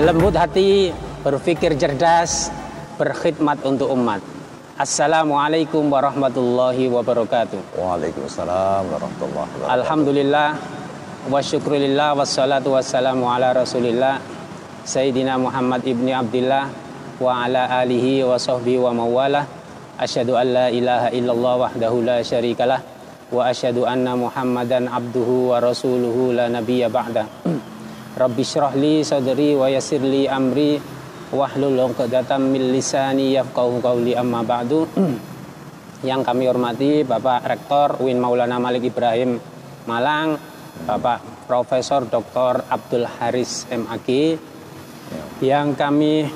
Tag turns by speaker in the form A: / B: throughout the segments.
A: lembut hati, berpikir cerdas, berkhidmat untuk umat. Assalamualaikum warahmatullahi wabarakatuh.
B: Waalaikumsalam warahmatullahi wabarakatuh.
A: Alhamdulillah wa syukurillah wassalatu wassalamu ala rasulillah Sayyidina Muhammad ibni Abdillah wa ala alihi wa sahbihi wa mawalah. Asyhadu an la ilaha illallah wahdahu la syarikalah wa asyhadu anna Muhammadan abduhu wa rasuluhu la nabiyya ba'da. Rabbi syrah li sadri wa yassir li amri wahlul 'uqdatam min lisani yafqahu qawli, amma ba'du. Yang kami hormati Bapak Rektor UIN Maulana Malik Ibrahim Malang, Bapak Profesor Dr. Abdul Haris MAG. Yang kami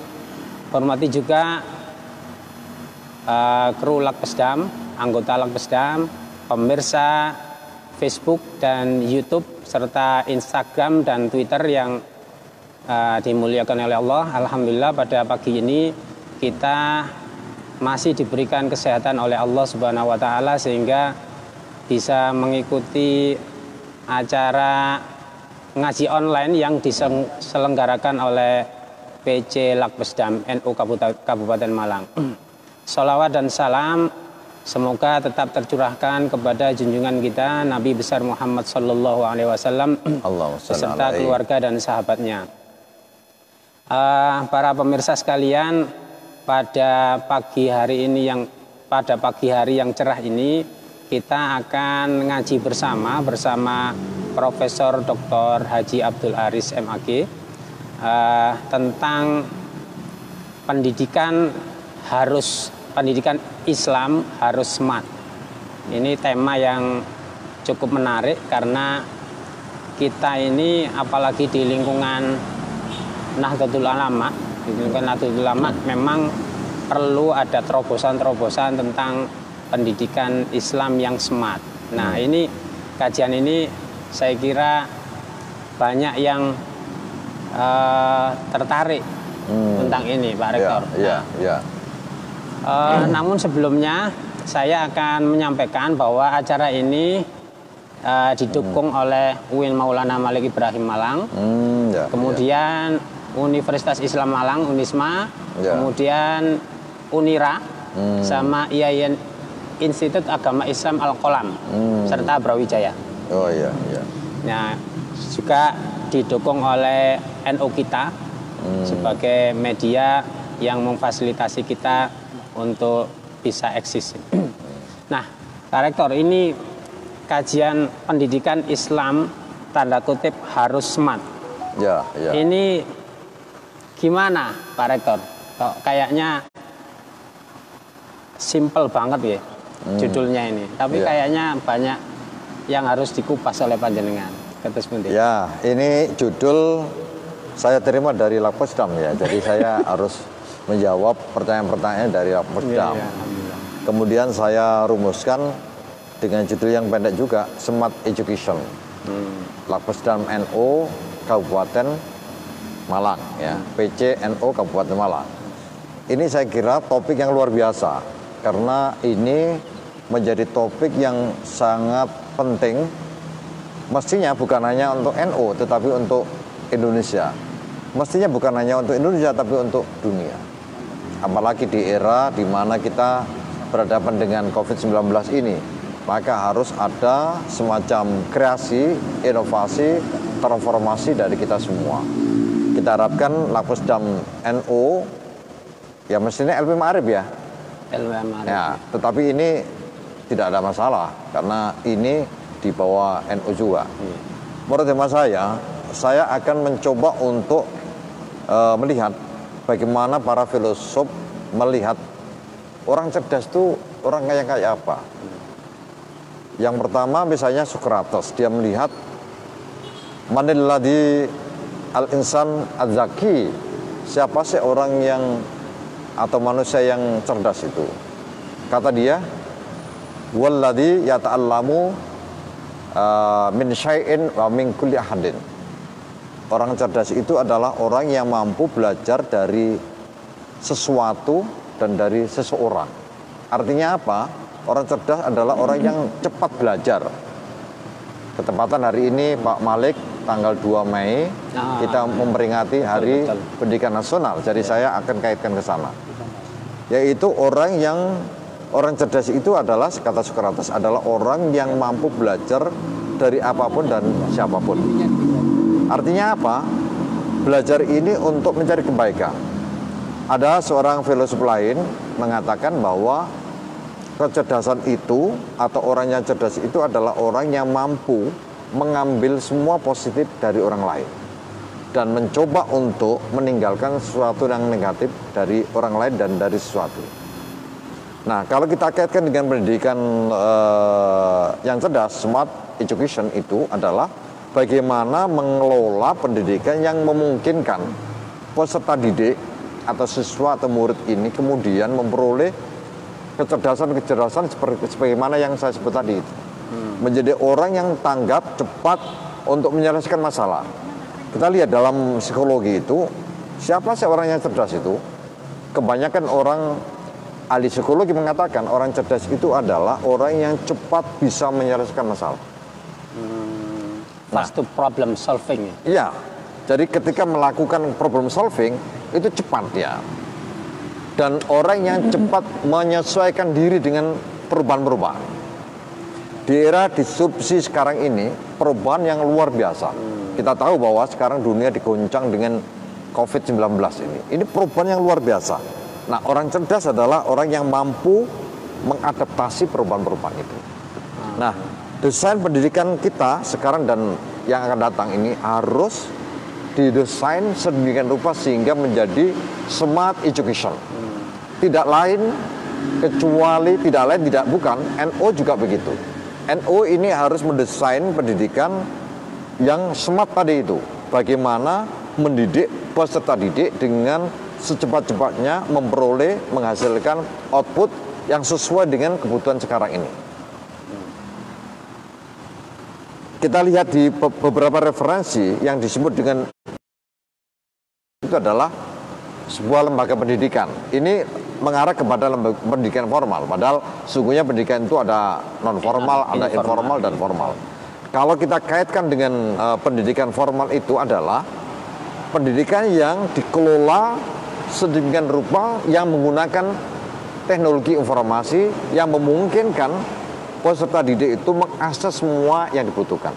A: hormati juga kru Lakpesdam, anggota Lakpesdam, pemirsa Facebook dan YouTube serta Instagram dan Twitter yang dimuliakan oleh Allah. Alhamdulillah pada pagi ini kita masih diberikan kesehatan oleh Allah Subhanahu wa taala sehingga bisa mengikuti acara ngaji online yang diselenggarakan oleh PC Lakpesdam NU Kabupaten Malang. Sholawat dan salam semoga tetap tercurahkan kepada junjungan kita Nabi besar Muhammad Sallallahu Alaihi Wasallam beserta keluarga dan sahabatnya. Para pemirsa sekalian, pada pagi hari yang cerah ini kita akan ngaji bersama Profesor Dr. Haji Abdul Haris MAG tentang pendidikan Islam harus smart. Ini tema yang cukup menarik karena kita ini apalagi di lingkungan Nahdlatul Ulama memang perlu ada terobosan-terobosan tentang pendidikan Islam yang smart. Nah, ini kajian ini saya kira banyak yang tertarik tentang ini, Pak Rektor. Namun sebelumnya saya akan menyampaikan bahwa acara ini didukung oleh UIN Maulana Malik Ibrahim Malang, kemudian Universitas Islam Malang Unisma, kemudian Unira, sama IAIN Institut Agama Islam Al-Qolam, serta Brawijaya. Nah, juga didukung oleh NU kita sebagai media yang memfasilitasi kita untuk bisa eksis. Nah, Pak Rektor, ini kajian pendidikan Islam tanda kutip harus smart. Ini gimana, Pak Rektor? Kayaknya simple banget ya judulnya ini, tapi kayaknya banyak yang harus dikupas oleh panjenengan.
B: Ya, ini judul saya terima dari Lakpesdam ya, jadi saya harus menjawab pertanyaan-pertanyaan dari Lakpesdam. Kemudian saya rumuskan dengan judul yang pendek juga, Smart Education. Lakpesdam NU Kabupaten Malang ya, PC NU Kabupaten Malang. Ini saya kira topik yang luar biasa karena ini menjadi topik yang sangat penting. Mestinya bukan hanya untuk NU tetapi untuk Indonesia. Mestinya bukan hanya untuk Indonesia tapi untuk dunia. Apalagi di era di mana kita berhadapan dengan COVID-19 ini, maka harus ada semacam kreasi, inovasi, transformasi dari kita semua. Kita harapkan Lakpesdam NU ya mestinya LP Ma'arif ya. Ya, tetapi ini tidak ada masalah karena ini di bawah NU juga. Menurut hemat saya akan mencoba untuk melihat bagaimana para filosof melihat orang cerdas itu orang kayak apa. Yang pertama misalnya Socrates, dia melihat manilladzi al-insan az-zaki, siapa sih orang yang atau manusia yang cerdas itu. Kata dia, walladzi yata'allamu min syai'in wa min kulli ahadin. Orang cerdas itu adalah orang yang mampu belajar dari sesuatu dan dari seseorang. Artinya apa? Orang cerdas adalah orang yang cepat belajar. Ketepatan hari ini Pak Malik tanggal 2 Mei kita memperingati Hari Pendidikan Nasional. Jadi saya akan kaitkan ke sana. Yaitu orang cerdas itu adalah, kata Socrates, adalah orang yang mampu belajar dari apapun dan siapapun. Artinya apa? Belajar ini untuk mencari kebaikan. Ada seorang filosof lain mengatakan bahwa kecerdasan itu atau orang yang cerdas itu adalah orang yang mampu mengambil semua positif dari orang lain dan mencoba untuk meninggalkan sesuatu yang negatif dari orang lain dan dari sesuatu. Nah, kalau kita kaitkan dengan pendidikan yang cerdas, smart education itu adalah bagaimana mengelola pendidikan yang memungkinkan peserta didik atau siswa atau murid ini kemudian memperoleh kecerdasan sebagaimana yang saya sebut tadi itu. Menjadi orang yang tanggap, cepat untuk menyelesaikan masalah. Kita lihat dalam psikologi itu, siapa sih orang yang cerdas itu? Kebanyakan orang ahli psikologi mengatakan orang cerdas itu adalah orang yang cepat bisa menyelesaikan masalah.
A: Fast to problem solving.
B: Iya. Jadi ketika melakukan problem solving itu cepat ya. Dan orang yang cepat menyesuaikan diri dengan perubahan-perubahan. Di era disrupsi sekarang ini, perubahan yang luar biasa. Kita tahu bahwa sekarang dunia digoncang dengan COVID-19 ini. Ini perubahan yang luar biasa. Nah, orang cerdas adalah orang yang mampu mengadaptasi perubahan-perubahan itu. Nah, desain pendidikan kita sekarang dan yang akan datang ini harus didesain sedemikian rupa sehingga menjadi smart education. Tidak lain kecuali, bukan, NO juga begitu. NO ini harus mendesain pendidikan yang smart tadi itu. Bagaimana mendidik peserta didik dengan secepat-cepatnya memperoleh, menghasilkan output yang sesuai dengan kebutuhan sekarang ini. Kita lihat di beberapa referensi yang disebut dengan itu adalah sebuah lembaga pendidikan. Ini mengarah kepada lembaga pendidikan formal, padahal sungguhnya pendidikan itu ada non formal, ada informal dan formal. Kalau kita kaitkan dengan pendidikan formal itu adalah pendidikan yang dikelola sedemikian rupa yang menggunakan teknologi informasi yang memungkinkan peserta didik itu mengakses semua yang dibutuhkan.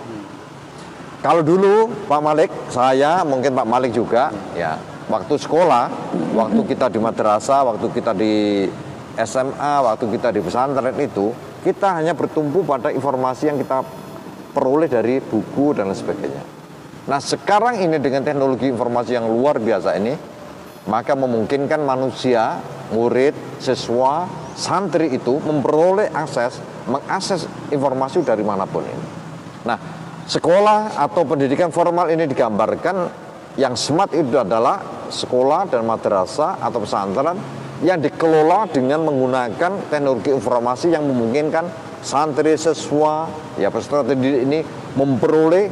B: Kalau dulu Pak Malik, saya mungkin Pak Malik juga ya, waktu sekolah, waktu kita di madrasah, waktu kita di SMA, waktu kita di pesantren itu, kita hanya bertumpu pada informasi yang kita peroleh dari buku dan lain sebagainya. Nah, sekarang ini dengan teknologi informasi yang luar biasa ini, maka memungkinkan manusia, murid, siswa, santri itu memperoleh mengakses informasi dari manapun ini. Nah, sekolah atau pendidikan formal ini digambarkan yang smart itu adalah sekolah dan madrasah atau pesantren yang dikelola dengan menggunakan teknologi informasi yang memungkinkan santri, siswa, ya peserta didik ini memperoleh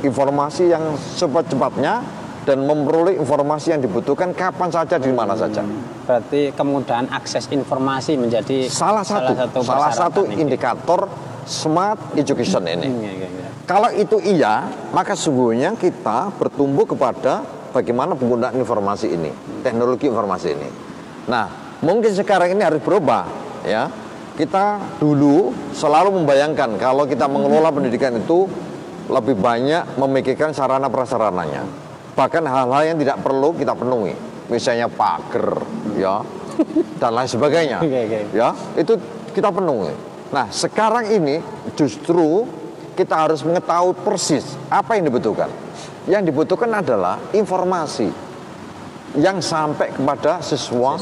B: informasi yang cepat-cepatnya dan memperoleh informasi yang dibutuhkan kapan saja, di mana saja.
A: Berarti kemudahan akses informasi menjadi
B: salah satu indikator smart education ini. Kalau itu iya, maka sungguhnya kita bertumbuh kepada bagaimana penggunaan informasi ini, teknologi informasi ini. Nah, mungkin sekarang ini harus berubah, ya. Kita dulu selalu membayangkan kalau kita mengelola pendidikan itu lebih banyak memikirkan sarana prasarananya. Bahkan hal-hal yang tidak perlu kita penuhi, misalnya pagar, ya, dan lain sebagainya, ya, itu kita penuhi. Nah, sekarang ini justru kita harus mengetahui persis apa yang dibutuhkan. Yang dibutuhkan adalah informasi yang sampai kepada siswa,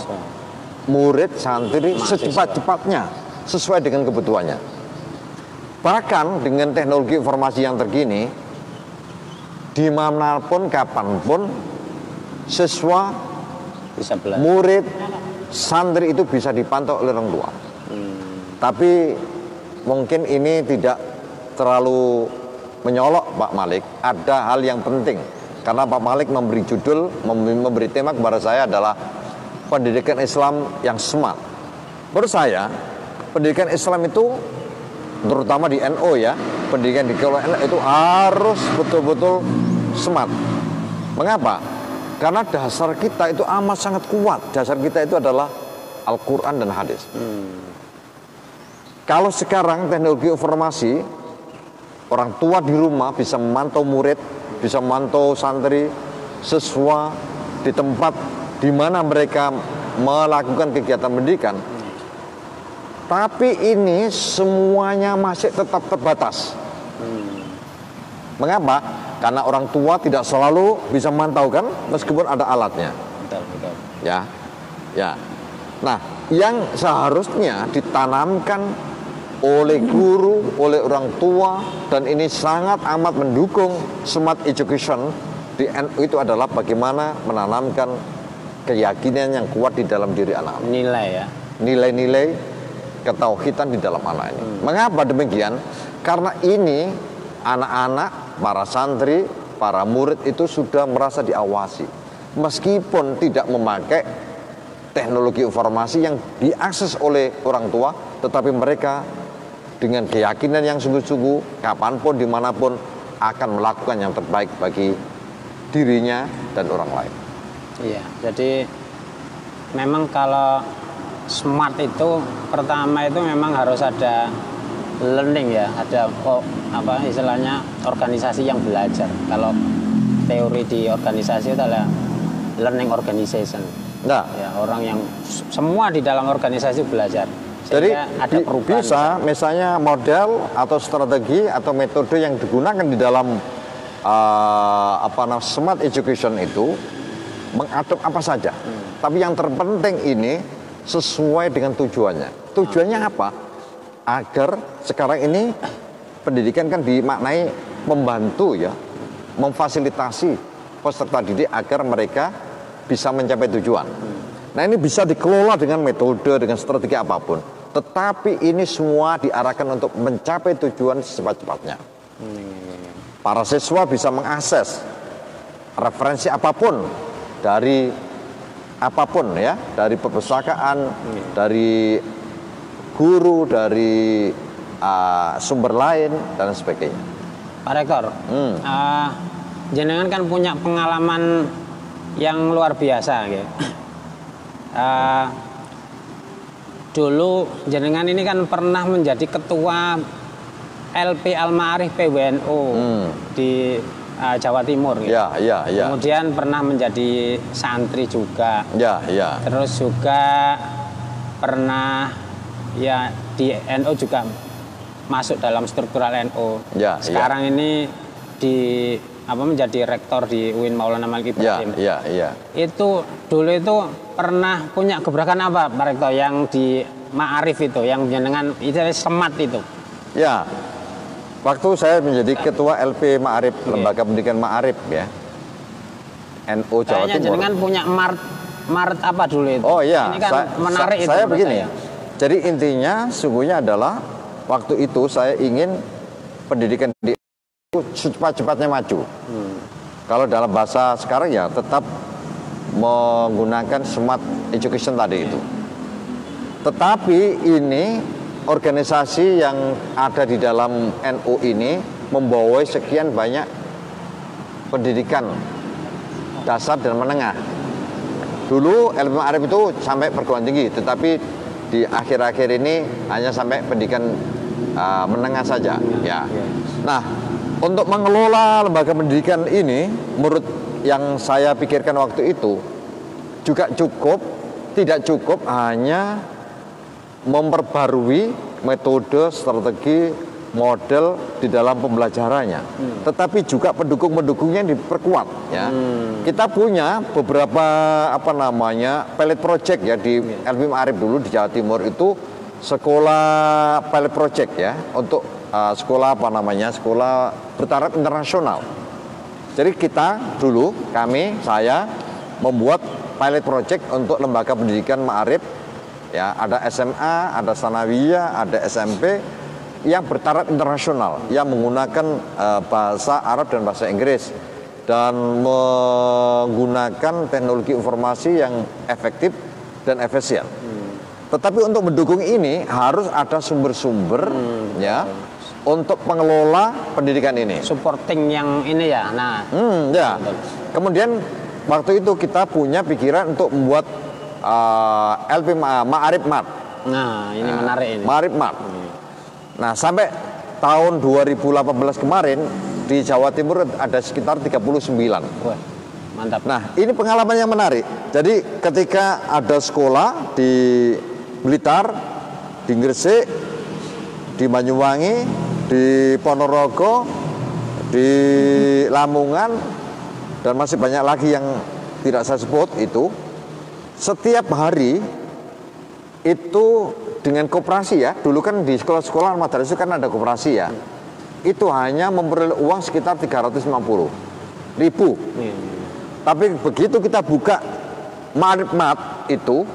B: murid, santri secepat-cepatnya sesuai dengan kebutuhannya. Bahkan dengan teknologi informasi yang terkini, dimanapun, kapanpun, siswa,
A: bisa belajar.
B: Murid, santri itu bisa dipantau oleh orang tua. Tapi mungkin ini tidak terlalu menyolok Pak Malik. Ada hal yang penting karena Pak Malik memberi judul, memberi tema kepada saya adalah pendidikan Islam yang smart. Menurut saya pendidikan Islam itu terutama di NO ya, pendidikan di kelola NU itu harus betul-betul smart. Mengapa? Karena dasar kita itu amat sangat kuat. Dasar kita itu adalah Al-Quran dan hadis. Kalau sekarang teknologi informasi, orang tua di rumah bisa memantau murid, bisa memantau santri, siswa di tempat di mana mereka melakukan kegiatan pendidikan. Tapi ini semuanya masih tetap terbatas. Mengapa? Karena orang tua tidak selalu bisa memantau kan, meskipun ada alatnya.
A: Betul.
B: Ya, ya. Nah, yang seharusnya ditanamkan oleh guru, oleh orang tua, dan ini sangat amat mendukung smart education di NU itu adalah bagaimana menanamkan keyakinan yang kuat di dalam diri anak-anak.
A: Nilai ya.
B: Nilai-nilai ketauhidan di dalam anak ini. Mengapa demikian? Karena ini anak-anak, para santri, para murid itu sudah merasa diawasi. Meskipun tidak memakai teknologi informasi yang diakses oleh orang tua, tetapi mereka dengan keyakinan yang sungguh-sungguh, kapanpun, dimanapun, akan melakukan yang terbaik bagi dirinya dan orang lain.
A: Iya, jadi memang kalau smart itu pertama itu memang harus ada learning ya, ada apa istilahnya organisasi yang belajar. Kalau teori di organisasi itu adalah learning organization.
B: Nah,
A: ya, orang yang semua di dalam organisasi belajar.
B: Jadi
A: ada perubahan.
B: bisa misalnya model atau strategi atau metode yang digunakan di dalam smart education itu mengadop apa saja. Tapi yang terpenting ini sesuai dengan tujuannya. Tujuannya apa? Agar sekarang ini pendidikan kan dimaknai membantu ya, memfasilitasi peserta didik agar mereka bisa mencapai tujuan. Nah, ini bisa dikelola dengan metode, dengan strategi apapun. Tetapi ini semua diarahkan untuk mencapai tujuan secepat-cepatnya. Para siswa bisa mengakses referensi apapun dari apapun ya, dari perpustakaan, dari guru, dari sumber lain dan sebagainya.
A: Pak Rektor, jenengan kan punya pengalaman yang luar biasa gitu. Dulu jenengan ini kan pernah menjadi ketua LP Al-Ma'arif PWNU di Jawa Timur gitu.
B: Ya.
A: Kemudian pernah menjadi santri juga.
B: Ya.
A: Terus juga pernah ya di NU juga masuk dalam struktural NU. Sekarang ini menjadi rektor di UIN Maulana Malik Ibrahim.
B: Ya.
A: Itu dulu itu pernah punya gebrakan apa Pak Rektor yang di Ma'arif itu, yang jenengan itu semat itu?
B: Ya. Waktu saya menjadi ketua LP Ma'arif, Lembaga Pendidikan Ma'arif ya, NU Jawa Timur.
A: Jenengan punya Maret apa dulu itu?
B: Oh iya,
A: ini kan menarik itu.
B: Saya begini, jadi intinya sungguhnya adalah waktu itu saya ingin pendidikan di secepat-cepatnya maju. Kalau dalam bahasa sekarang ya tetap menggunakan smart education tadi itu. Tetapi ini organisasi yang ada di dalam NU ini membawai sekian banyak pendidikan dasar dan menengah. Dulu LP Ma'arif itu sampai perguruan tinggi, tetapi di akhir-akhir ini hanya sampai pendidikan menengah saja. Ya. Nah, untuk mengelola lembaga pendidikan ini, menurut yang saya pikirkan waktu itu, juga tidak cukup hanya memperbarui metode, strategi, model di dalam pembelajarannya, tetapi juga pendukung-pendukungnya diperkuat. Ya. Kita punya beberapa pilot project ya di LP Ma'arif dulu di Jawa Timur itu sekolah pilot project ya untuk sekolah sekolah bertaraf internasional. Jadi saya membuat pilot project untuk lembaga pendidikan Ma'arif ya, ada SMA, ada Sanawiyah, ada SMP yang bertaraf internasional yang menggunakan bahasa Arab dan bahasa Inggris dan menggunakan teknologi informasi yang efektif dan efisien. Tetapi untuk mendukung ini harus ada sumber-sumber ya untuk pengelola pendidikan ini.
A: Supporting yang ini ya. Nah,
B: ya. Kemudian waktu itu kita punya pikiran untuk membuat LP Ma'arif Mat.
A: Nah, ini menarik ini.
B: Ma'arif Mat. Nah, sampai tahun 2018 kemarin di Jawa Timur ada sekitar 39.
A: Wah, mantap.
B: Nah, ini pengalaman yang menarik. Jadi ketika ada sekolah di Blitar, di Gresik, di Banyuwangi, di Ponorogo, di Lamongan, dan masih banyak lagi yang tidak saya sebut itu, setiap hari itu dengan koperasi ya. Dulu kan di sekolah-sekolah madrasah itu kan ada koperasi ya. Itu hanya memperoleh uang sekitar 350.000. Tapi begitu kita buka Ma'arif Mat itu,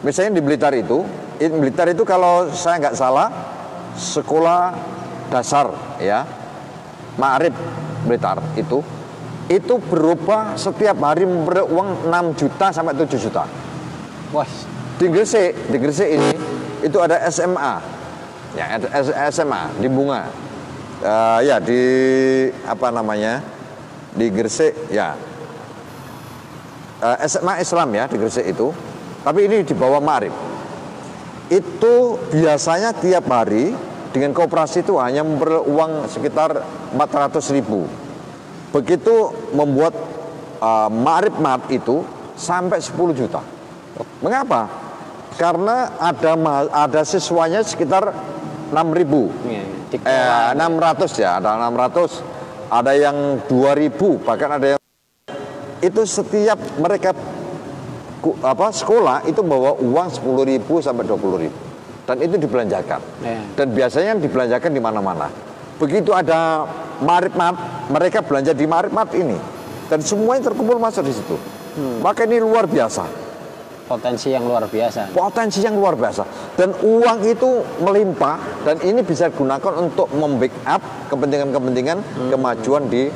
B: misalnya di Blitar itu kalau saya nggak salah sekolah dasar ya, Ma'arif Blitar itu berupa setiap hari memperoleh uang 6 juta sampai 7 juta.
A: Wah.
B: Di Gresik ini itu ada SMA, ya SMA di Bunga, ya di apa namanya di Gresik ya, SMA Islam ya di Gresik itu. Tapi ini di bawah Ma'arif. Itu biasanya tiap hari dengan koperasi itu hanya memperoleh uang sekitar 400.000. Begitu membuat Ma'arif Mat itu sampai 10 juta. Mengapa? Karena ada siswanya sekitar 6.000. 600 ya, ada 600, ada yang 2.000, bahkan ada yang itu setiap mereka sekolah itu bawa uang 10.000 sampai 20.000. Dan itu dibelanjakan. Dan biasanya dibelanjakan di mana-mana. Begitu ada Ma'arif Mat, mereka belanja di Ma'arif Mat ini. Dan semuanya terkumpul masuk di situ. Maka ini luar biasa.
A: Potensi yang luar biasa.
B: Potensi yang luar biasa. Dan uang itu melimpah dan ini bisa digunakan untuk membackup kepentingan-kepentingan kemajuan di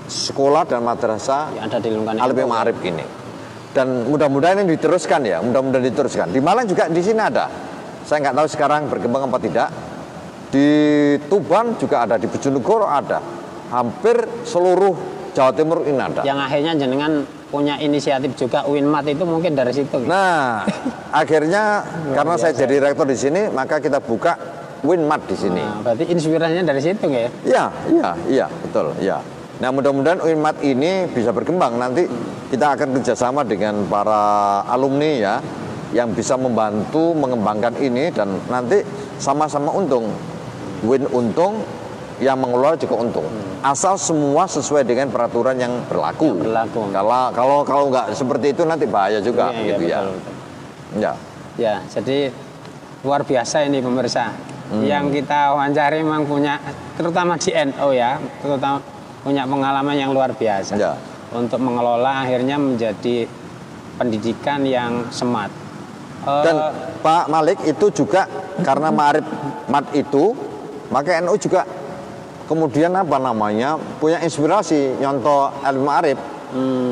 B: sekolah dan madrasah
A: yang ada di lingkungan
B: LP Ma'arif ini. Dan mudah-mudahan ini diteruskan ya, mudah-mudahan diteruskan. Di Malang juga di sini ada. Saya nggak tahu sekarang berkembang apa tidak. Di Tuban juga ada, di Bojonegoro ada. Hampir seluruh Jawa Timur ini ada.
A: Yang akhirnya jenengan punya inisiatif juga Winmat itu mungkin dari situ.
B: Nah, akhirnya karena saya jadi rektor di sini, maka kita buka Winmat di sini.
A: Nah, berarti inspirasinya dari situ ya?
B: Iya, betul, ya. Nah, mudah-mudahan Winmat ini bisa berkembang. Nanti kita akan kerjasama dengan para alumni ya, yang bisa membantu mengembangkan ini dan nanti sama-sama untung. Win untung, yang mengelola juga untung. Asal semua sesuai dengan peraturan yang berlaku. Kalau nggak seperti itu nanti bahaya juga gitu ya. Betul.
A: Ya, jadi luar biasa ini pemirsa. Yang kita wawancari memang punya, terutama di NU ya, terutama punya pengalaman yang luar biasa. Untuk mengelola akhirnya menjadi pendidikan yang smart.
B: Dan Pak Malik itu juga karena Ma'arif Mat itu, maka NU juga kemudian punya inspirasi nyontoh Al-Ma'arif.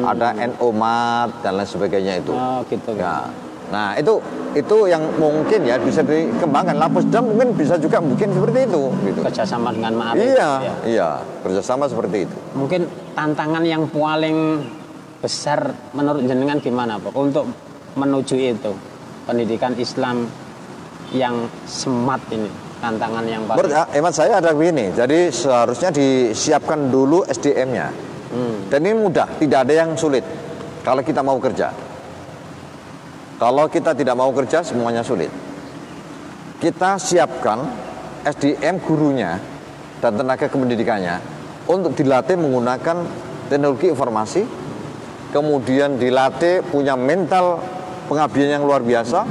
B: Ada NU Mat dan lain sebagainya itu.
A: Oh, gitu.
B: Ya. Nah, itu yang mungkin ya bisa dikembangkan. Lapusdam mungkin bisa juga mungkin seperti itu gitu.
A: Kerjasama dengan Ma'arif.
B: Iya, kerjasama seperti itu.
A: Mungkin tantangan yang paling besar menurut jenengan gimana, Pak, untuk menuju itu pendidikan Islam yang smart ini? Tantangan yang paling
B: hemat saya ada begini. Jadi seharusnya disiapkan dulu SDM-nya. Dan ini mudah, tidak ada yang sulit kalau kita mau kerja. Kalau kita tidak mau kerja, semuanya sulit. Kita siapkan SDM gurunya dan tenaga kependidikannya untuk dilatih menggunakan teknologi informasi, kemudian dilatih punya mental pengabdian yang luar biasa,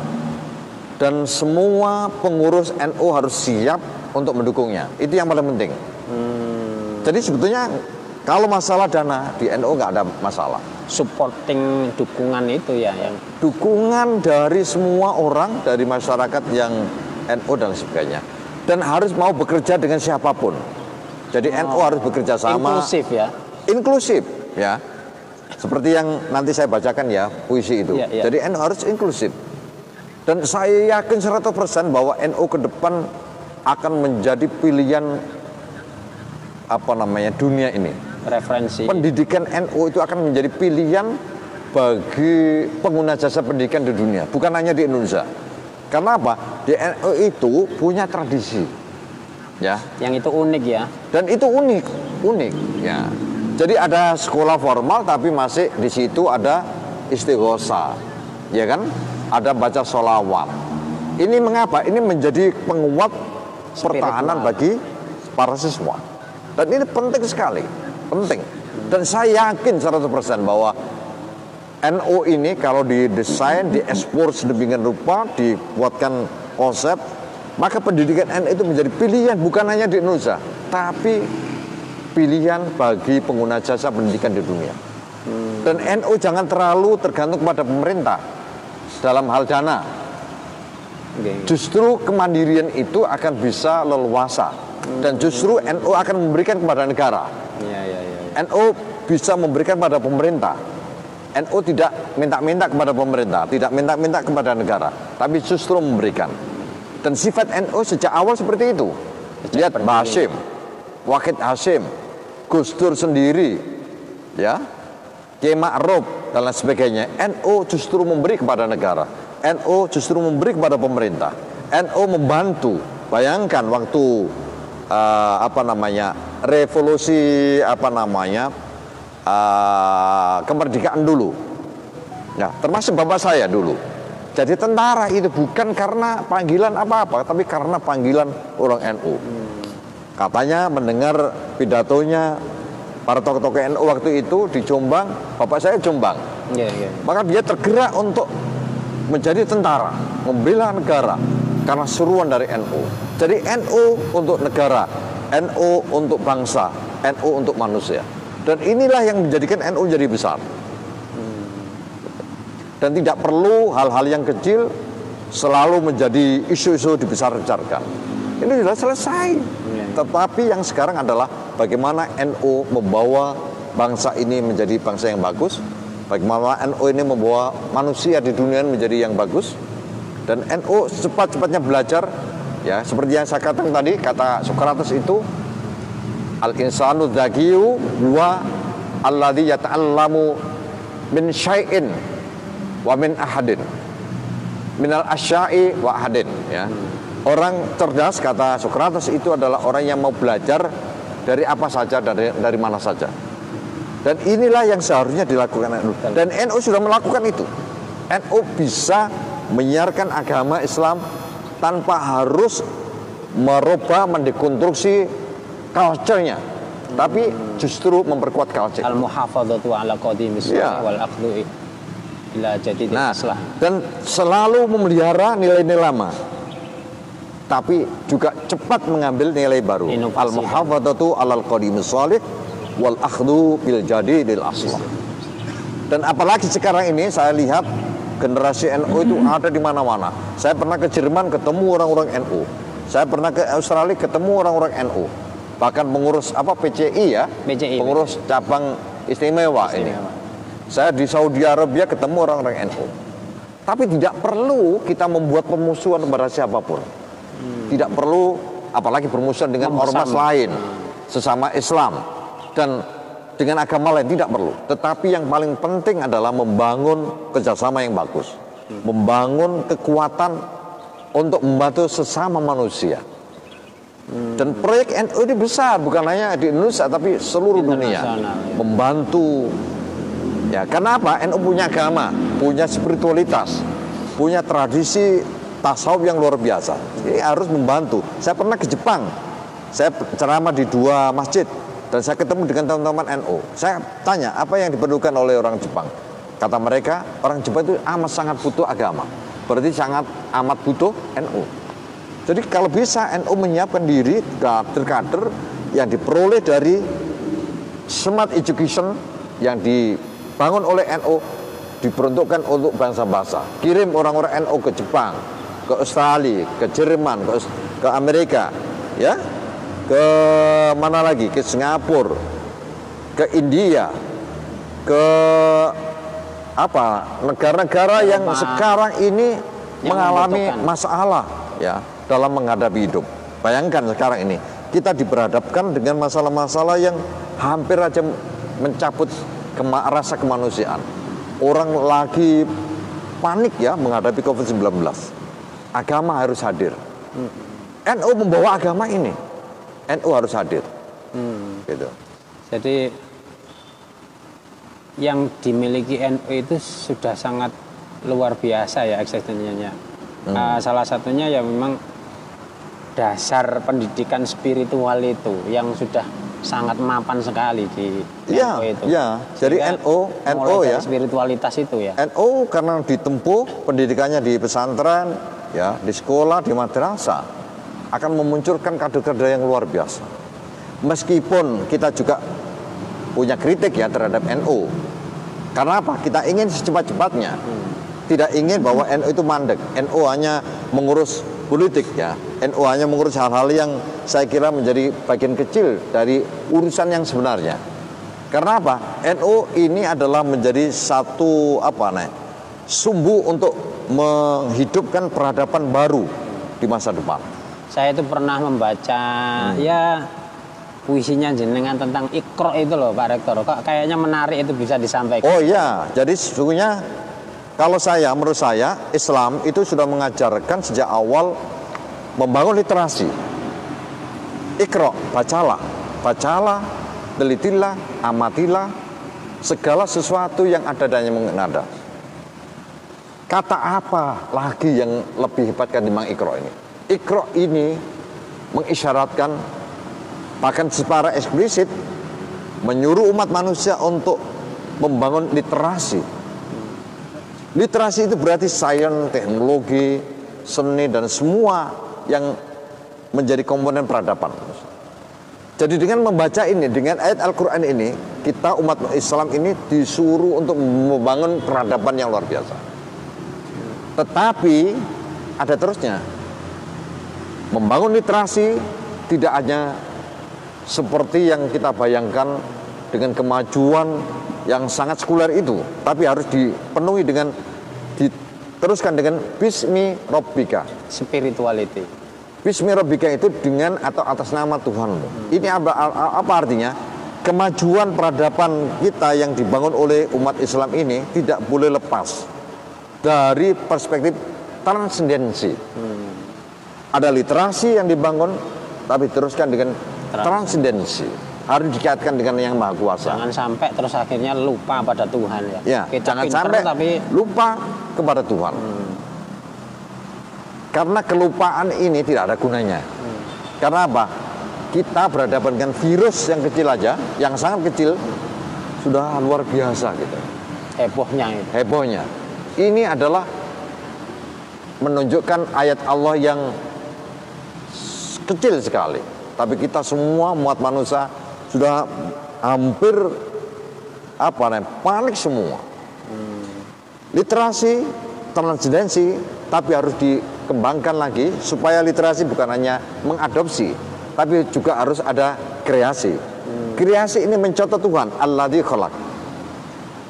B: dan semua pengurus NU harus siap untuk mendukungnya. Itu yang paling penting. Jadi sebetulnya kalau masalah dana di NU nggak ada masalah.
A: Supporting dukungan itu ya, yang
B: dukungan dari semua orang, dari masyarakat yang NU dan sebagainya. Dan harus mau bekerja dengan siapapun. Jadi NU harus bekerja sama.
A: Inklusif ya.
B: Inklusif ya. Seperti yang nanti saya bacakan ya, puisi itu. Jadi NU harus inklusif. Dan saya yakin 100% bahwa NU ke depan akan menjadi pilihan dunia ini.
A: Referensi.
B: Pendidikan NU itu akan menjadi pilihan bagi pengguna jasa pendidikan di dunia, bukan hanya di Indonesia. Karena apa? Di NU itu punya tradisi, ya.
A: Yang itu unik ya.
B: Dan itu unik, ya. Jadi ada sekolah formal, tapi masih di situ ada istighosa, ya kan? Ada baca sholawat. Ini mengapa? Ini menjadi penguat pertahanan bagi para siswa. Dan ini penting sekali, penting. Dan saya yakin 100% bahwa NU ini kalau didesain, diekspor sedemikian rupa, dibuatkan konsep, maka pendidikan NU itu menjadi pilihan bukan hanya di Indonesia, tapi pilihan bagi pengguna jasa pendidikan di dunia. Dan NU jangan terlalu tergantung pada pemerintah dalam hal dana. Justru kemandirian itu akan bisa leluasa. Dan justru NU akan memberikan kepada negara. NU bisa memberikan kepada pemerintah. NU tidak minta-minta kepada pemerintah, tidak minta-minta kepada negara, tapi justru memberikan. Dan sifat NU sejak awal seperti itu. Lihat Mbah Hashim, Wahid Hashim, Gus Dur sendiri, ya, Kiai Ma'ruf dan lain sebagainya. NU justru memberi kepada negara. NU justru memberi kepada pemerintah. NU membantu. Bayangkan waktu revolusi kemerdekaan dulu, ya, termasuk bapak saya dulu jadi tentara itu bukan karena panggilan apa-apa, tapi karena panggilan orang NU. Katanya mendengar pidatonya para tokoh-tokoh NU waktu itu di Jombang, bapak saya Jombang, maka dia tergerak untuk menjadi tentara, membela negara karena suruhan dari NU. Jadi NU untuk negara, NU untuk bangsa, NU untuk manusia. Dan inilah yang menjadikan NU jadi besar. Dan tidak perlu hal-hal yang kecil selalu menjadi isu-isu dibesar-besarkan. Ini sudah selesai. Tetapi yang sekarang adalah bagaimana NU membawa bangsa ini menjadi bangsa yang bagus, bagaimana NU ini membawa manusia di dunia menjadi yang bagus. Dan NU cepat-cepatnya belajar, ya, seperti yang saya katakan tadi, kata Socrates itu, al-insanu dzakiyu wa alladzi yata'allamu min syai'in wa min ahadin minal asya'i wa ahadin, ya. Orang cerdas, kata Socrates, itu adalah orang yang mau belajar dari apa saja, dari mana saja. Dan inilah yang seharusnya dilakukan NU. Dan NU sudah melakukan itu. NU bisa menyiarkan agama Islam tanpa harus merubah, mendekonstruksi culture-nya, tapi justru memperkuat culture.
A: Al-muhafadzatu ala qadimis wal aqdu ila jadidil islah.
B: Dan selalu memelihara nilai-nilai lama, tapi juga cepat mengambil nilai baru. Al-muhafadzatu alal qadimis salih wal akhdu bil jadidil aslah. Dan apalagi sekarang ini saya lihat generasi NU itu ada di mana-mana. Saya pernah ke Jerman ketemu orang-orang NU. Saya pernah ke Australia ketemu orang-orang NU. Bahkan pengurus PCI, ya,
A: PCI,
B: pengurus cabang istimewa ini. Saya di Saudi Arabia ketemu orang-orang NU. Tapi tidak perlu kita membuat permusuhan kepada siapapun. Tidak perlu, apalagi permusuhan dengan ormas lain, sesama Islam dan dengan agama lain, tidak perlu. Tetapi yang paling penting adalah membangun kerjasama yang bagus, membangun kekuatan untuk membantu sesama manusia. Dan proyek NU ini besar, bukan hanya di Indonesia tapi seluruh dunia, membantu. Ya, kenapa? NU punya agama, punya spiritualitas, punya tradisi tasawuf yang luar biasa. Ini harus membantu. Saya pernah ke Jepang, saya ceramah di 2 masjid. Dan saya ketemu dengan teman-teman NU. Saya tanya, apa yang diperlukan oleh orang Jepang? Kata mereka, orang Jepang itu amat sangat butuh agama. Berarti sangat amat butuh NU. Jadi kalau bisa NU menyiapkan diri, kader-kader yang diperoleh dari smart education yang dibangun oleh NU, diperuntukkan untuk bangsa-bangsa. Kirim orang-orang NU ke Jepang, ke Australia, ke Jerman, ke Amerika, ya, ke mana lagi, ke Singapura, ke India, ke negara-negara yang sekarang ini mengalami masalah, ya, dalam menghadapi hidup. Bayangkan sekarang ini kita diperhadapkan dengan masalah-masalah yang hampir aja mencabut rasa kemanusiaan. Orang lagi panik ya menghadapi COVID-19. Agama harus hadir. NU membawa agama ini. NU harus hadir. Gitu.
A: Jadi yang dimiliki NU itu sudah sangat luar biasa ya eksistensinya. Salah satunya ya memang dasar pendidikan spiritual itu yang sudah sangat mapan sekali di NU itu.
B: Ya, jadi NU ya
A: spiritualitas itu ya.
B: NU karena ditempuh pendidikannya di pesantren, ya, di sekolah, di madrasah akan memunculkan kader-kader yang luar biasa. Meskipun kita juga punya kritik ya terhadap NU. Karena apa? Kita ingin secepat-cepatnya. Tidak ingin bahwa NU itu mandek. NU hanya mengurus politik ya. NU hanya mengurus hal-hal yang saya kira menjadi bagian kecil dari urusan yang sebenarnya. Karena apa? NU ini adalah menjadi satu sumbu untuk menghidupkan peradaban baru di masa depan.
A: Saya itu pernah membaca ya puisinya jenengan tentang Iqra itu loh Pak Rektor. Kok kayaknya menarik itu bisa disampaikan.
B: Oh iya, jadi sesungguhnya menurut saya Islam itu sudah mengajarkan sejak awal membangun literasi. Iqra, bacalah, telitilah, amatilah segala sesuatu yang ada dan yang mengada. Kata apa lagi yang lebih hebat ketimbang Iqra ini? Iqra ini mengisyaratkan bahkan secara eksplisit menyuruh umat manusia untuk membangun literasi. Literasi itu berarti sains, teknologi, seni dan semua yang menjadi komponen peradaban. Jadi dengan membaca ini, dengan ayat Al-Quran ini, kita umat Islam ini disuruh untuk membangun peradaban yang luar biasa. Tetapi ada terusnya. Membangun literasi tidak hanya seperti yang kita bayangkan dengan kemajuan yang sangat sekuler itu, tapi harus dipenuhi dengan diteruskan dengan Bismi Rabbika,
A: spirituality.
B: Bismi Rabbika itu dengan atau atas nama Tuhanmu. Ini apa artinya? Kemajuan peradaban kita yang dibangun oleh umat Islam ini tidak boleh lepas dari perspektif transendensi. Ada literasi yang dibangun, tapi teruskan dengan transendensi. Harus dikaitkan dengan yang Maha Kuasa.
A: Jangan sampai terus akhirnya lupa pada Tuhan ya.
B: Ya,
A: kita
B: jangan sampai
A: tapi
B: lupa kepada Tuhan. Karena kelupaan ini tidak ada gunanya. Karena apa? Kita berhadapan dengan virus yang kecil aja, yang sangat kecil, sudah luar biasa gitu.
A: Hebohnya itu.
B: Hebohnya. Ini adalah menunjukkan ayat Allah yang kecil sekali. Tapi kita semua umat manusia sudah hampir panik semua. Literasi, transendensi, tapi harus dikembangkan lagi supaya literasi bukan hanya mengadopsi, tapi juga harus ada kreasi. Kreasi ini mencontoh Tuhan, Alladzi khalaq.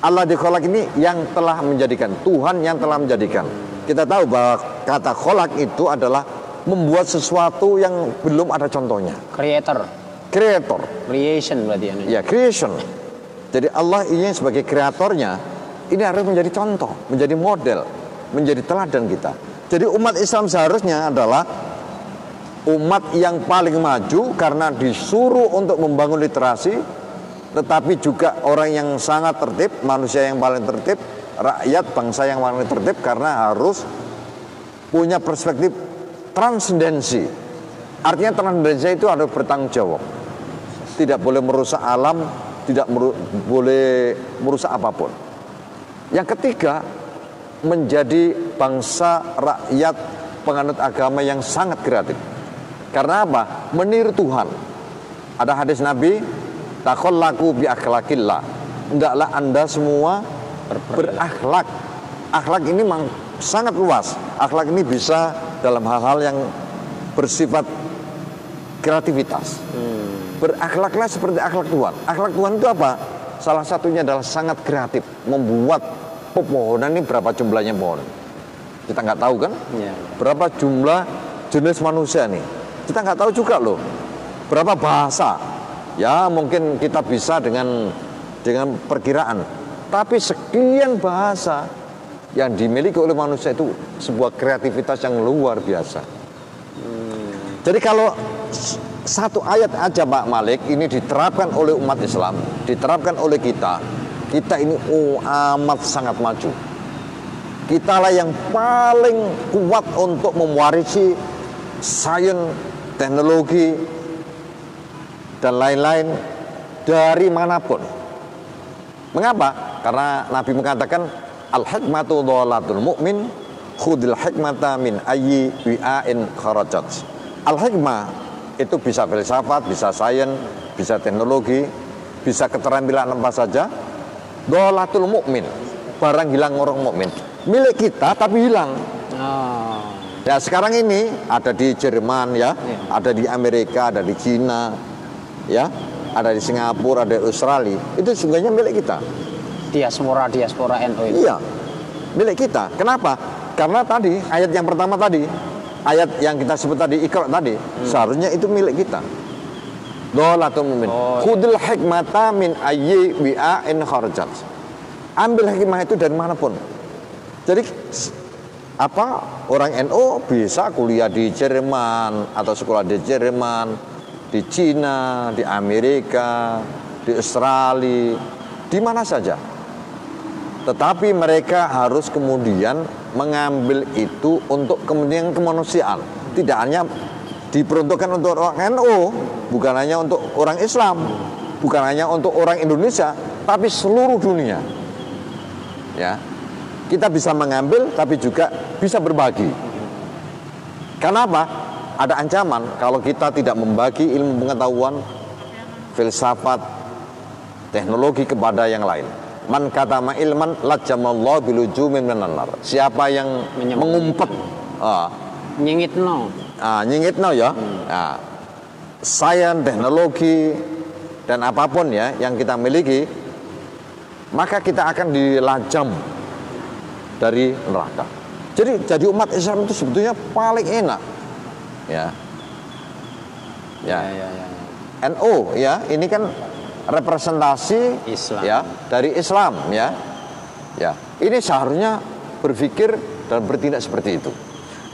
B: Alladzi khalaq ini yang telah menjadikan, Tuhan yang telah menjadikan. Kita tahu bahwa kata khalaq itu adalah membuat sesuatu yang belum ada contohnya. Creator.
A: Creation berarti ya.
B: Ya, creation. Jadi Allah ini sebagai kreatornya, ini harus menjadi contoh, menjadi model, menjadi teladan kita. Jadi umat Islam seharusnya adalah umat yang paling maju karena disuruh untuk membangun literasi, tetapi juga orang yang sangat tertib, manusia yang paling tertib, rakyat bangsa yang paling tertib karena harus punya perspektif transendensi. Artinya transendensi itu harus bertanggung jawab. Tidak boleh merusak alam, tidak boleh merusak apapun. Yang ketiga, menjadi bangsa rakyat penganut agama yang sangat kreatif. Karena apa? Meniru Tuhan. Ada hadis Nabi, takhallaku bi akhlaqillah. Hendaklah Anda semua berakhlak. Akhlak ini memang sangat luas. Akhlak ini bisa dalam hal-hal yang bersifat kreativitas. Berakhlaklah seperti akhlak Tuhan. Akhlak Tuhan itu apa? Salah satunya adalah sangat kreatif, membuat pepohonan ini berapa jumlahnya pohon. Kita nggak tahu kan? Berapa jumlah jenis manusia nih. Kita nggak tahu juga loh berapa bahasa. Ya mungkin kita bisa dengan perkiraan, tapi sekian bahasa yang dimiliki oleh manusia itu sebuah kreativitas yang luar biasa. Jadi kalau satu ayat aja Pak Malik ini diterapkan oleh umat Islam, diterapkan oleh kita ini amat sangat maju. Kitalah yang paling kuat untuk mewarisi sains, teknologi, dan lain-lain dari manapun. Mengapa? Karena Nabi mengatakan al-hikmatu dhalatul mu'min khudil hikmata min ayyi wi'ain kharajat. Al-hikmah itu bisa filsafat, bisa sains, bisa teknologi, bisa keterampilan apa saja. Dhalatul mu'min, barang hilang orang mukmin. Milik kita tapi hilang. Ya sekarang ini ada di Jerman ya, ada di Amerika, ada di Cina, ya, ada di Singapura, ada di Australia. Itu sebenarnya milik kita.
A: Diaspora NU itu.
B: Iya, milik kita. Kenapa? Karena tadi ayat yang pertama tadi, ayat yang kita sebut tadi Iqra tadi, seharusnya itu milik kita. Dhalatul mu'min. Khudil hikmata min ayyi wi'ain kharajat. Ambil hikmah itu dari manapun. Jadi orang NU bisa kuliah di Jerman atau sekolah di Jerman, di Cina, di Amerika, di Australia, di mana saja. Tetapi mereka harus kemudian mengambil itu untuk kepentingan kemanusiaan. Tidak hanya diperuntukkan untuk orang NU, bukan hanya untuk orang Islam, bukan hanya untuk orang Indonesia, tapi seluruh dunia. Ya. Kita bisa mengambil tapi juga bisa berbagi. Kenapa? Ada ancaman kalau kita tidak membagi ilmu pengetahuan, filsafat, teknologi kepada yang lain. Man katama ilman lajamallahu bilujumin minan nar. Siapa yang mengumpet nyingitno ya. Sains, teknologi dan apapun ya yang kita miliki, maka kita akan dilajam dari neraka. Jadi umat Islam itu sebetulnya paling enak. Ya. NU ya, ini kan representasi
A: Islam.
B: Ya, dari Islam ya. Ya, ini seharusnya berpikir dan bertindak seperti itu.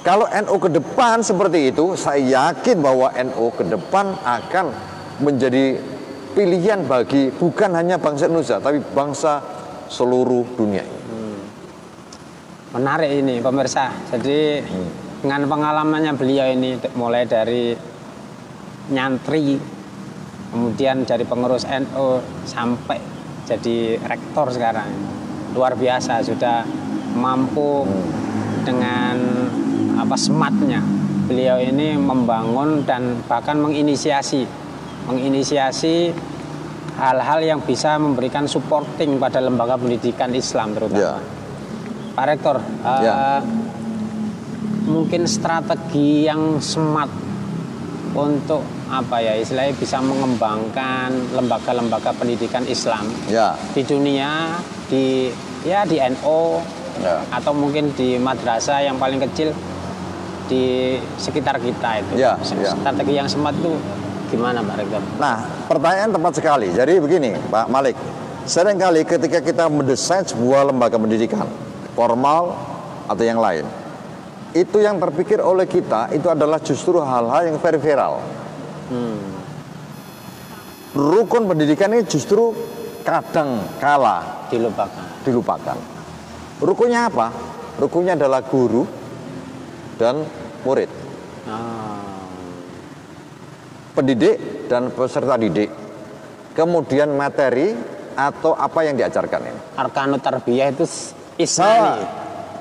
B: Kalau NU ke depan seperti itu, saya yakin bahwa NU ke depan akan menjadi pilihan bagi bukan hanya bangsa Indonesia, tapi bangsa seluruh dunia.
A: Menarik ini pemirsa. Jadi dengan pengalamannya beliau ini mulai dari nyantri, kemudian dari pengurus NU sampai jadi rektor sekarang, luar biasa, sudah mampu dengan sematnya beliau ini membangun dan bahkan menginisiasi hal-hal yang bisa memberikan supporting pada lembaga pendidikan Islam terutama. Pak Rektor, mungkin strategi yang smart untuk istilahnya bisa mengembangkan lembaga-lembaga pendidikan Islam di dunia, di NU atau mungkin di madrasah yang paling kecil di sekitar kita itu. Strategi yang smart itu gimana Pak Rektor?
B: Nah, pertanyaan tepat sekali. Jadi begini Pak Malik, seringkali ketika kita mendesain sebuah lembaga pendidikan formal atau yang lain, itu yang terpikir oleh kita itu adalah justru hal-hal yang peripheral. Rukun pendidikan ini justru kadang kala dilupakan. Rukunnya apa? Rukunnya adalah guru dan murid, pendidik dan peserta didik, kemudian materi atau apa yang diajarkan ini.
A: Arkanut tarbiyah itu Islami.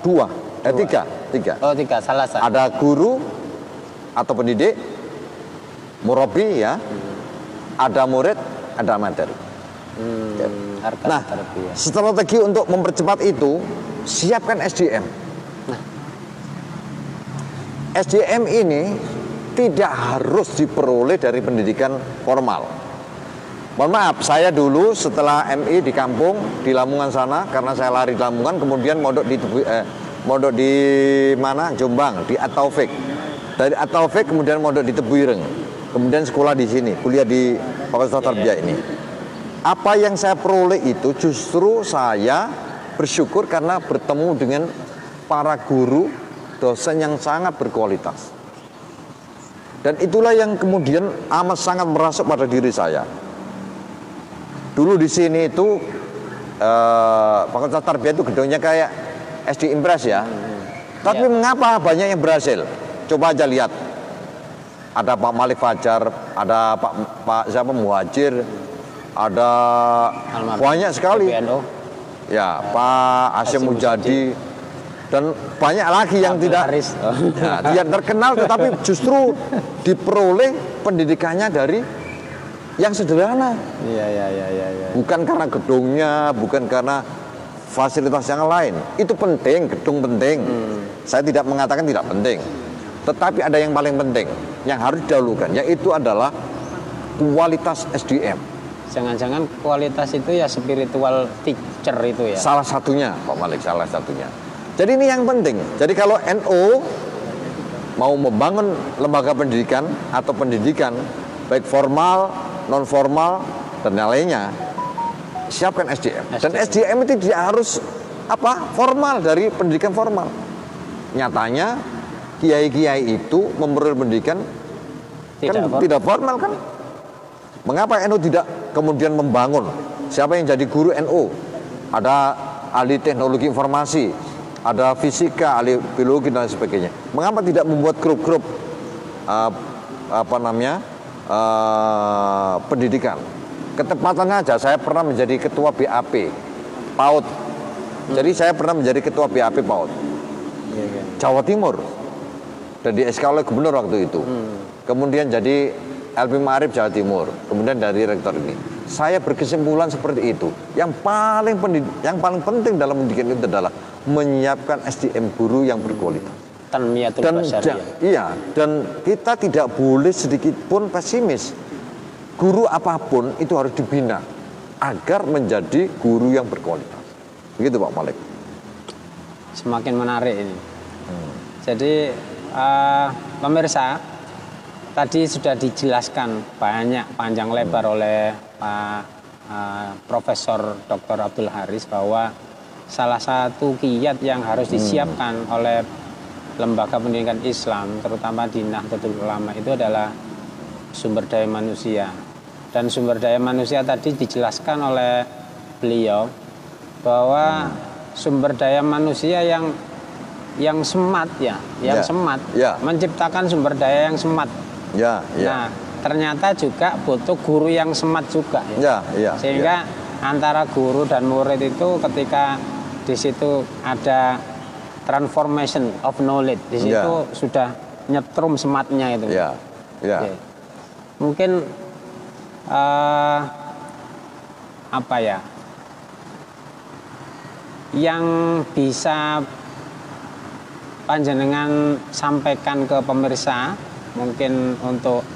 B: Tiga.
A: Oh, tiga, salah satu.
B: Ada guru atau pendidik, murabi ya, ada murid, ada materi.
A: Nah,
B: strategi untuk mempercepat itu, siapkan SDM. SDM ini tidak harus diperoleh dari pendidikan formal. Mohon maaf, saya dulu setelah MI di kampung di Lamongan sana, karena saya lari di Lamongan, kemudian mondok di mana? Jombang, di At-Taufik. Dari At-Taufik kemudian mondok di Tebuireng, kemudian sekolah di sini, kuliah di Fakultas Tarbiyah ini. Apa yang saya peroleh itu justru saya bersyukur karena bertemu dengan para guru, dosen yang sangat berkualitas. Dan itulah yang kemudian amat sangat merasuk pada diri saya. Dulu di sini itu Fakultas Tarbiyah itu gedungnya kayak SD Impres ya. Tapi mengapa banyak yang berhasil? Coba aja lihat. Ada Pak Malik Fajar, ada Pak siapa Muhajir, ada banyak sekali. Ya, Pak Hasyim Mujadi dan banyak lagi yang tidak terkenal, tetapi justru diperoleh pendidikannya dari yang sederhana. Bukan karena gedungnya, bukan karena fasilitas yang lain. Itu penting, gedung penting. Saya tidak mengatakan tidak penting. Tetapi ada yang paling penting yang harus didahulukan, yaitu adalah kualitas SDM.
A: Jangan-jangan kualitas itu ya spiritual teacher itu ya?
B: Salah satunya, Pak Malik, salah satunya. Jadi ini yang penting. Jadi kalau NU mau membangun lembaga pendidikan atau pendidikan baik formal, non formal dan lainnya, siapkan SDM. Dan SDM itu tidak harus formal dari pendidikan formal. Nyatanya kiai-kiai itu memperoleh pendidikan tidak formal kan? Mengapa NU tidak kemudian membangun? Siapa yang jadi guru NU? Ada ahli teknologi informasi, ada fisika, ahli biologi dan sebagainya. Mengapa tidak membuat grup-grup pendidikan? Ketepatannya aja, saya pernah menjadi ketua BAP PAUD. Jadi saya pernah menjadi ketua BAP PAUD Jawa Timur dan di SK oleh gubernur waktu itu. Kemudian jadi LP Ma'arif Jawa Timur. Kemudian dari rektor ini. Saya berkesimpulan seperti itu. Yang paling penting dalam pendidikan itu adalah menyiapkan SDM guru yang berkualitas. Dan kita tidak boleh sedikit pun pesimis. Guru apapun itu harus dibina agar menjadi guru yang berkualitas. Begitu Pak Malik.
A: Semakin menarik ini. Jadi pemirsa, tadi sudah dijelaskan panjang lebar oleh Pak Profesor Dr. Abdul Haris bahwa salah satu kiat yang harus disiapkan oleh lembaga pendidikan Islam, terutama di Nahdlatul Ulama, itu adalah sumber daya manusia. Dan sumber daya manusia tadi dijelaskan oleh beliau bahwa sumber daya manusia yang smart menciptakan sumber daya yang smart. Nah, ternyata juga butuh guru yang smart juga sehingga antara guru dan murid itu ketika di situ ada transformation of knowledge, di situ sudah nyetrum smartnya itu. Okay. Mungkin yang bisa panjenengan sampaikan ke pemirsa, mungkin untuk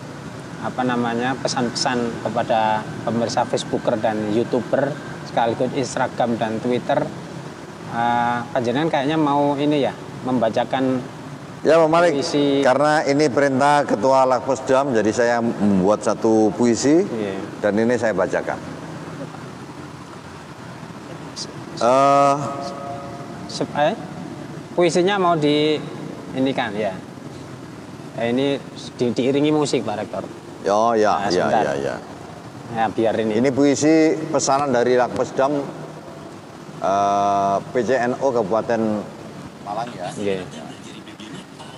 A: pesan-pesan kepada pemirsa Facebooker dan YouTuber sekaligus Instagram dan Twitter. Panjenengan kayaknya mau membacakan
B: Pak Malik, karena ini perintah Ketua Lakpesdam, jadi saya membuat satu puisi dan ini saya bacakan.
A: Puisinya mau diinikan ya. Ini diiringi musik Pak Rektor.
B: Ya,
A: biar ini.
B: Ini puisi pesanan dari Lakpesdam PCNO Kabupaten Malang ya.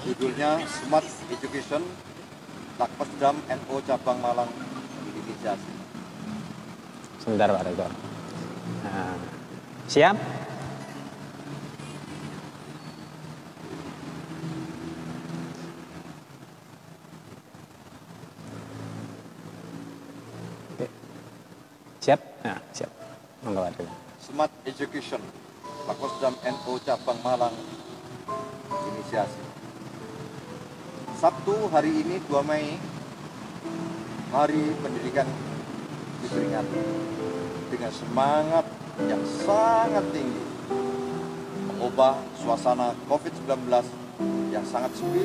B: Judulnya Smart Education Lakpesdam NO Cabang Malang Inisiasi.
A: Sebentar Pak Rektor. Siap? Siap? Nah, siap. Monggo Pak.
B: Smart Education Lakpesdam NO Cabang Malang Inisiasi. Sabtu hari ini 2 Mei, Hari Pendidikan diperingati dengan semangat yang sangat tinggi mengubah suasana COVID-19 yang sangat sepi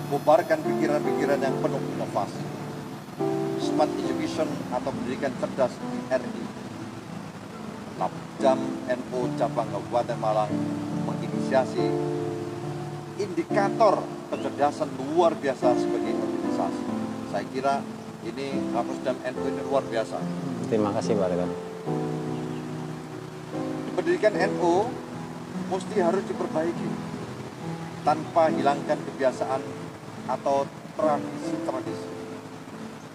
B: bubarkan pikiran-pikiran yang penuh inovasi. Smart Education atau pendidikan cerdas di RI. Lapjam NU Cabang Kabupaten Malang menginisiasi indikator kecerdasan luar biasa sebagai organisasi. Saya kira ini Lapsdam NU ini luar biasa.
A: Terima kasih Pak Rektor.
B: Pendidikan NU mesti harus diperbaiki tanpa hilangkan kebiasaan atau tradisi-tradisi.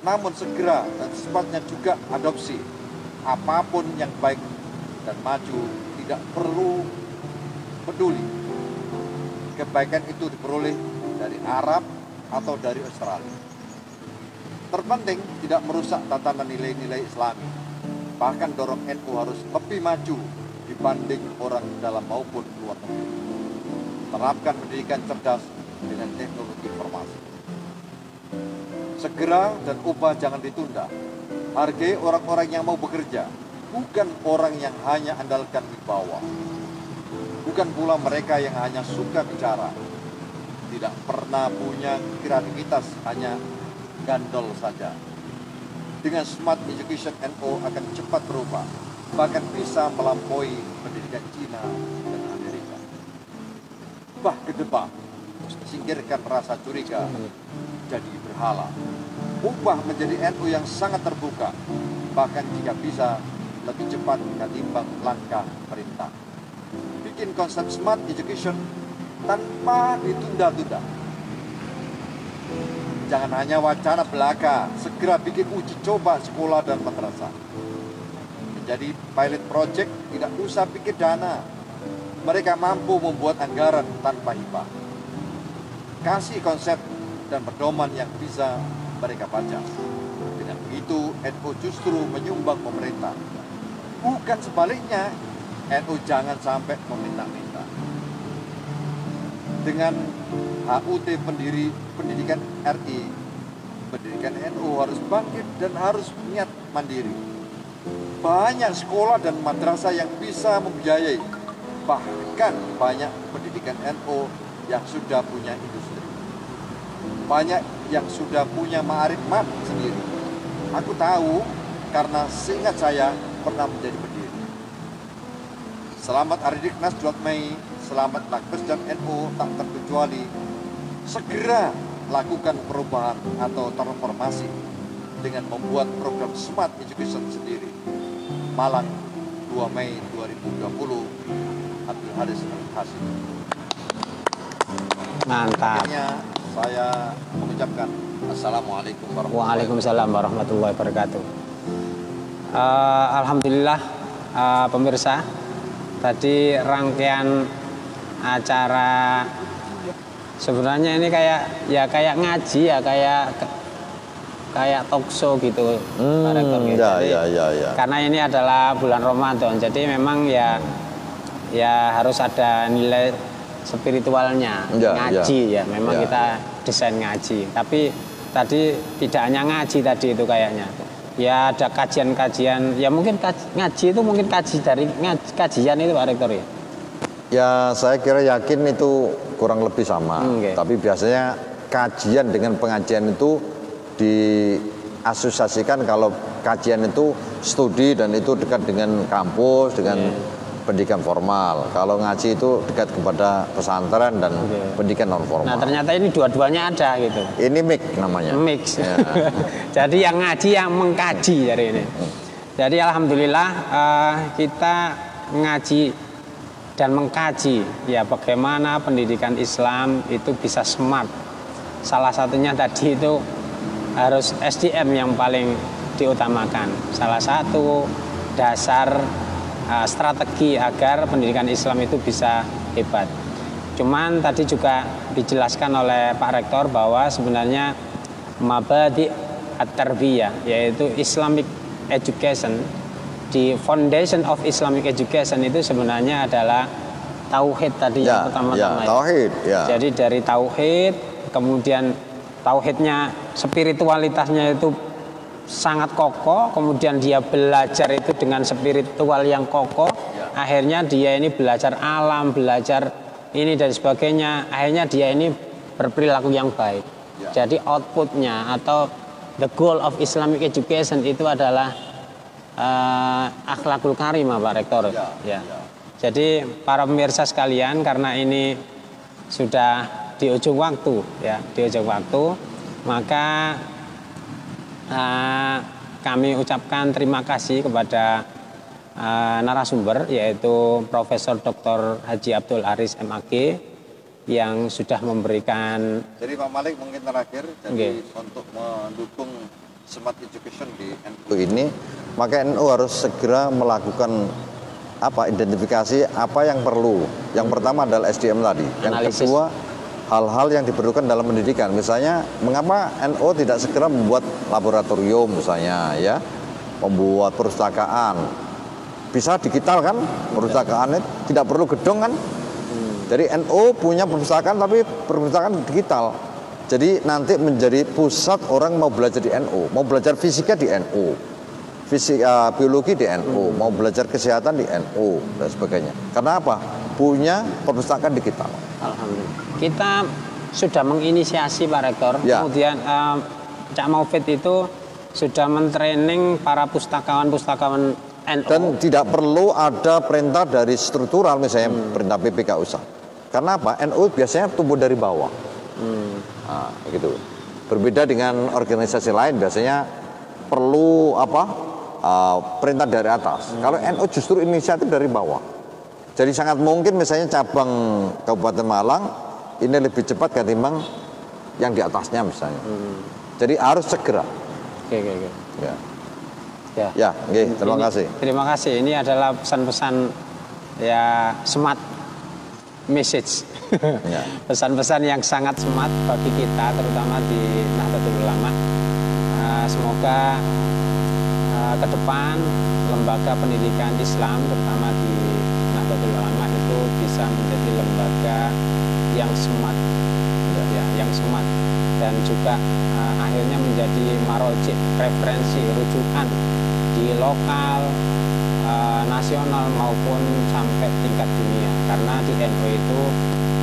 B: Namun segera dan secepatnya juga adopsi apapun yang baik dan maju, tidak perlu peduli kebaikan itu diperoleh dari Arab atau dari Australia. Terpenting tidak merusak tatanan nilai-nilai Islami. Bahkan dorong NU harus lebih maju dibanding orang dalam maupun luar negeri. Terapkan pendidikan cerdas dengan teknologi informasi. Segera dan ubah jangan ditunda. Hargai orang-orang yang mau bekerja, bukan orang yang hanya andalkan wibawa. Bukan pula mereka yang hanya suka bicara, tidak pernah punya kreativitas, hanya gandol saja. Dengan Smart Education NU akan cepat berubah, bahkan bisa melampaui pendidikan Cina dan Amerika. Bah kedebak, singkirkan rasa curiga, jadi berhala. Ubah menjadi NU yang sangat terbuka, bahkan jika bisa lebih cepat ketimbang langkah perintah. Bikin konsep Smart Education tanpa ditunda-tunda. Jangan hanya wacana belaka, segera bikin uji coba sekolah dan madrasah. Menjadi pilot project, tidak usah pikir dana. Mereka mampu membuat anggaran tanpa hibah. Kasih konsep dan pedoman yang bisa mereka baca. Dengan begitu, NU justru menyumbang pemerintah. Bukan sebaliknya, NU jangan sampai meminta-minta. Dengan HUT pendidikan RI, pendidikan NU harus bangkit dan harus niat mandiri. Banyak sekolah dan madrasah yang bisa membiayai. Bahkan banyak pendidikan NU yang sudah punya industri. Banyak yang sudah punya ma'rifat sendiri. Aku tahu karena seingat saya pernah menjadi pendiri. Selamat Hari Diknas 2 Mei, selamat Lapsdam NU tak terkecuali. Segera lakukan perubahan atau transformasi dengan membuat program Smart Education sendiri. Malang 2 Mei 2020, Abdul Haris Al-Hasim.
A: Mantap.
B: Akhirnya saya mengucapkan Assalamualaikum warahmatullahi wabarakatuh.
A: Waalaikumsalam warahmatullahi wabarakatuh. Alhamdulillah pemirsa, tadi rangkaian acara sebenarnya ini kayak ngaji ya, kayak talkshow gitu, Pak Rektor.
B: Ya.
A: Karena ini adalah bulan Ramadan, jadi memang ya harus ada nilai spiritualnya, ngaji ya. Memang kita desain ngaji, tapi tadi tidak hanya ngaji tadi itu kayaknya. Ya ada kajian-kajian, ya mungkin ngaji itu mungkin kajian itu Pak Rektor ya.
B: Ya saya kira yakin itu kurang lebih sama. Tapi biasanya kajian dengan pengajian itu diasosiasikan kalau kajian itu studi dan itu dekat dengan kampus, dengan pendidikan formal. Kalau ngaji itu dekat kepada pesantren dan pendidikan non formal.
A: Nah ternyata ini dua-duanya ada gitu.
B: Ini mix namanya.
A: Mix. Ya. Jadi yang ngaji yang mengkaji hari ini. Jadi alhamdulillah kita ngaji dan mengkaji ya bagaimana pendidikan Islam itu bisa smart. Salah satunya tadi itu harus SDM yang paling diutamakan. Salah satu dasar strategi agar pendidikan Islam itu bisa hebat. Cuman tadi juga dijelaskan oleh Pak Rektor bahwa sebenarnya mabadi at-tarbiyah, yaitu Islamic education, di foundation of Islamic education itu sebenarnya adalah tauhid tadi yang pertama-tama.
B: Tauhid, ya.
A: Jadi dari tauhid, kemudian tauhidnya, spiritualitasnya itu sangat kokoh, kemudian dia belajar itu dengan spiritual yang kokoh, akhirnya dia ini belajar alam, belajar ini dan sebagainya, akhirnya dia ini berperilaku yang baik. Jadi outputnya atau the goal of Islamic education itu adalah akhlakul karimah, Pak Rektor. Ya. Jadi para pemirsa sekalian, karena ini sudah di ujung waktu, ya, di ujung waktu, maka kami ucapkan terima kasih kepada narasumber, yaitu Profesor Dr. Haji Abdul Haris MAG, yang sudah memberikan.
B: Jadi Pak Malik mungkin terakhir, jadi untuk mendukung smart education di NU ini, maka NU harus segera melakukan identifikasi apa yang perlu. Yang pertama adalah SDM tadi. Yang
A: Analisis.
B: kedua, hal-hal yang diperlukan dalam pendidikan. Misalnya, mengapa NU tidak segera membuat laboratorium misalnya, ya, membuat perpustakaan. Bisa digital kan, perpustakaannya tidak perlu gedung kan. Jadi NU punya perpustakaan, tapi perpustakaan digital. Jadi nanti menjadi pusat orang mau belajar di NU, mau belajar fisika di NU, fisika biologi di NU, mau belajar kesehatan di NU dan sebagainya. Karena apa? Punya perpustakaan digital.
A: Alhamdulillah. Kita sudah menginisiasi, Pak Rektor.
B: Ya.
A: Kemudian Cak Maufid itu sudah mentraining para pustakawan-pustakawan NU.
B: Dan tidak perlu ada perintah dari struktural, misalnya perintah PPK USAH. Karena apa? NU biasanya tumbuh dari bawah. Nah, gitu. Berbeda dengan organisasi lain, biasanya perlu perintah dari atas. Kalau NU justru inisiatif dari bawah. Jadi sangat mungkin misalnya cabang Kabupaten Malang ini lebih cepat ketimbang yang di atasnya misalnya. Jadi harus segera.
A: Oke.
B: Ya.
A: Ya.
B: Terima kasih.
A: Terima kasih. Ini adalah pesan-pesan ya smart message.
B: Ya.
A: Pesan-pesan yang sangat smart bagi kita, terutama di Nahdlatul Ulama. Semoga ke depan lembaga pendidikan Islam, terutama di Nahdlatul Ulama, itu bisa menjadi lembaga yang smart, ya, yang smart, dan juga akhirnya menjadi marojik, referensi, rujukan di lokal, nasional maupun sampai tingkat dunia. Karena di NU itu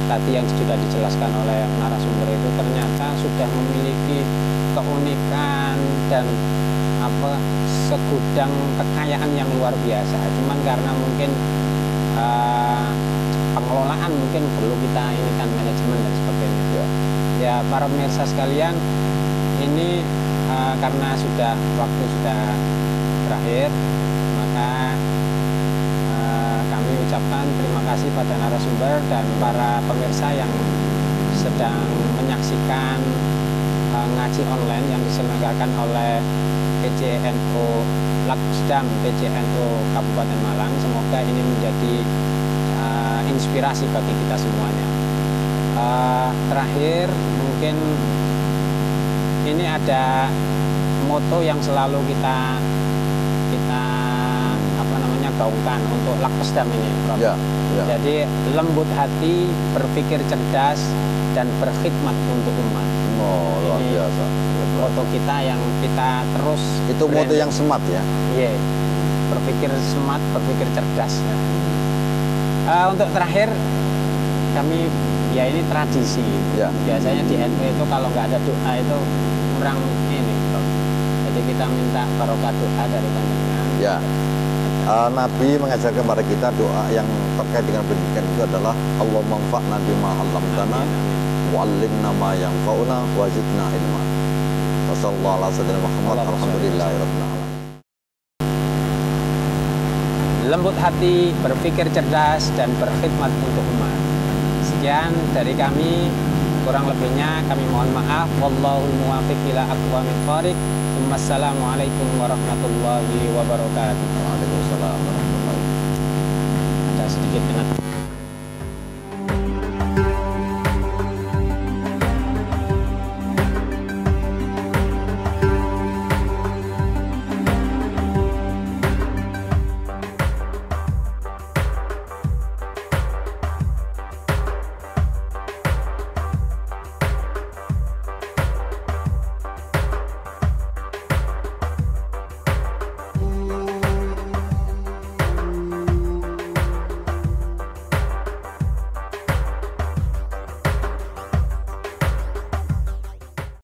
A: tadi yang sudah dijelaskan oleh narasumber itu ternyata sudah memiliki keunikan dan segudang kekayaan yang luar biasa. Cuman karena mungkin pengelolaan mungkin perlu kita inikan, manajemen dan sebagainya. Ya, para pemirsa sekalian, ini karena waktu sudah berakhir, maka kami ucapkan terima kasih pada narasumber dan para pemirsa yang sedang menyaksikan ngaji online yang diselenggarakan oleh PCNU Lakpsdam PCNU Kabupaten Malang. Semoga ini menjadi inspirasi bagi kita semuanya. Terakhir, mungkin ini ada moto yang selalu kita gaungkan untuk Lakpsdam ini, Prof.
B: Ya.
A: Jadi lembut hati, berpikir cerdas, dan berkhidmat untuk umat.
B: Oh, luar
A: Ini
B: biasa.
A: moto kita yang kita terus.
B: Itu moto yang smart ya.
A: Iya. Berpikir smart, berpikir cerdas. Untuk terakhir, kami ini tradisi.
B: Ya.
A: Biasanya di NU itu kalau nggak ada doa itu kurang ini, Prof. Jadi kita minta barokah doa dari panjenengan.
B: Ya. Nabi mengajarkan kepada kita doa yang terkait dengan pendidikan itu adalah Allahumma anfa'na bima 'allamtana wa 'allimna ma yanfa'una wa zidna ilma. Wassallallahu ala sayyidina Muhammad alhamdulillahirabbil alamin.
A: Lembut hati, berpikir cerdas, dan berkhidmat untuk umat. Sekian dari kami, kurang lebihnya kami mohon maaf. Wallahul muwaffiq ila aqwamit thoriq. Wassalamualaikum warahmatullahi wabarakatuh.
B: Waalaikumsalam warahmatullahi wabarakatuh.
A: Ada sedikit dengan